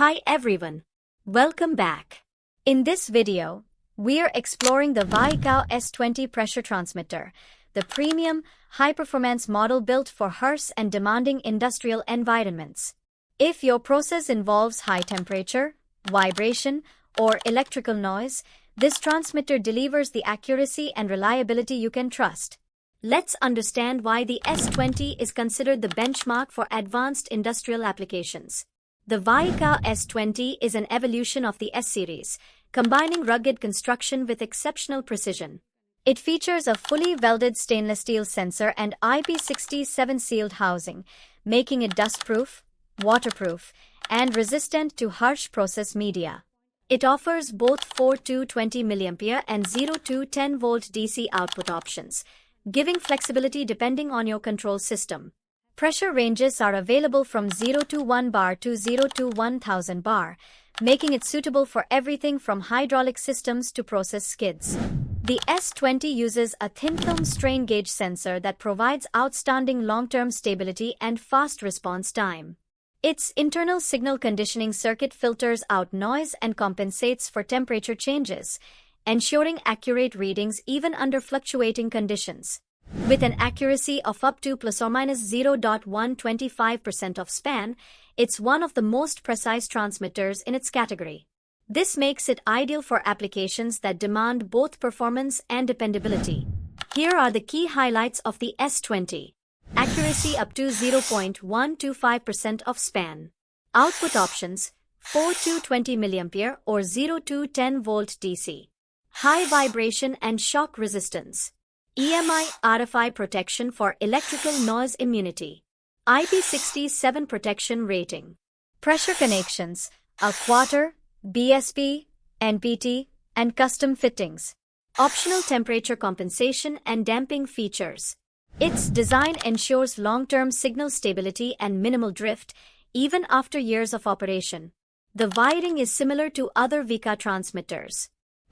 Hi everyone, welcome back. In this video, we're exploring the WIKA S-20 Pressure Transmitter, the premium, high-performance model built for harsh and demanding industrial environments. If your process involves high temperature, vibration, or electrical noise, this transmitter delivers the accuracy and reliability you can trust. Let's understand why the S-20 is considered the benchmark for advanced industrial applications. The WIKA S-20 is an evolution of the S-series, combining rugged construction with exceptional precision. It features a fully welded stainless steel sensor and IP67 sealed housing, making it dustproof, waterproof, and resistant to harsh process media. It offers both 4 to 20 mA and 0 to 10 volt DC output options, giving flexibility depending on your control system. Pressure ranges are available from 0 to 1 bar to 0 to 1000 bar, making it suitable for everything from hydraulic systems to process skids. The S-20 uses a thin-film strain gauge sensor that provides outstanding long-term stability and fast response time. Its internal signal conditioning circuit filters out noise and compensates for temperature changes, ensuring accurate readings even under fluctuating conditions. With an accuracy of up to ±0.125% of span, it's one of the most precise transmitters in its category. This makes it ideal for applications that demand both performance and dependability. Here are the key highlights of the S-20. Accuracy up to 0.125% of span. Output options: 4 to 20 mA or 0 to 10 volt DC. High vibration and shock resistance. EMI RFI protection for electrical noise immunity. IP67 protection rating. Pressure connections: a quarter, BSP, NPT, and custom fittings. Optional temperature compensation and damping features. Its design ensures long-term signal stability and minimal drift, even after years of operation. The wiring is similar to other WIKA transmitters.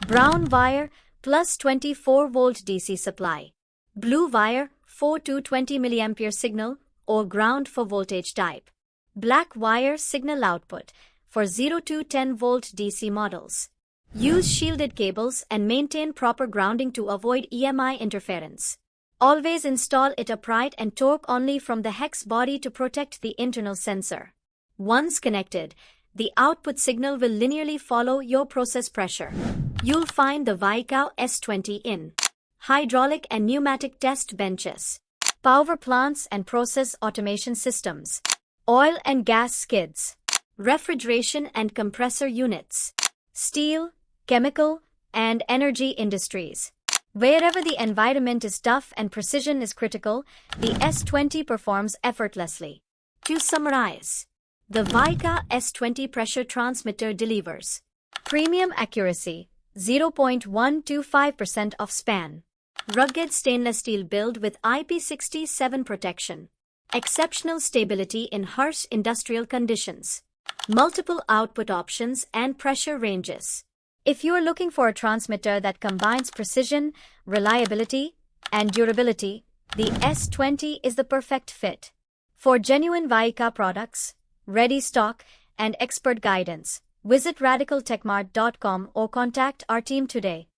Brown wire plus 24 volt DC supply. Blue wire 4 to 20 mA signal or ground for voltage type. Black wire signal output for 0 to 10 volt DC models. Use shielded cables and maintain proper grounding to avoid EMI interference. Always install it upright and torque only from the hex body to protect the internal sensor. Once connected, the output signal will linearly follow your process pressure. You'll find the WIKA S-20 in hydraulic and pneumatic test benches, power plants and process automation systems, oil and gas skids, refrigeration and compressor units, steel, chemical, and energy industries. Wherever the environment is tough and precision is critical, the S-20 performs effortlessly. To summarize, the WIKA S-20 Pressure Transmitter delivers premium accuracy, 0.125% of span. Rugged stainless steel build with IP67 protection. Exceptional stability in harsh industrial conditions. Multiple output options and pressure ranges. If you are looking for a transmitter that combines precision, reliability, and durability, the S-20 is the perfect fit. For genuine WIKA products, ready stock, and expert guidance, visit radicaltechmart.com or contact our team today.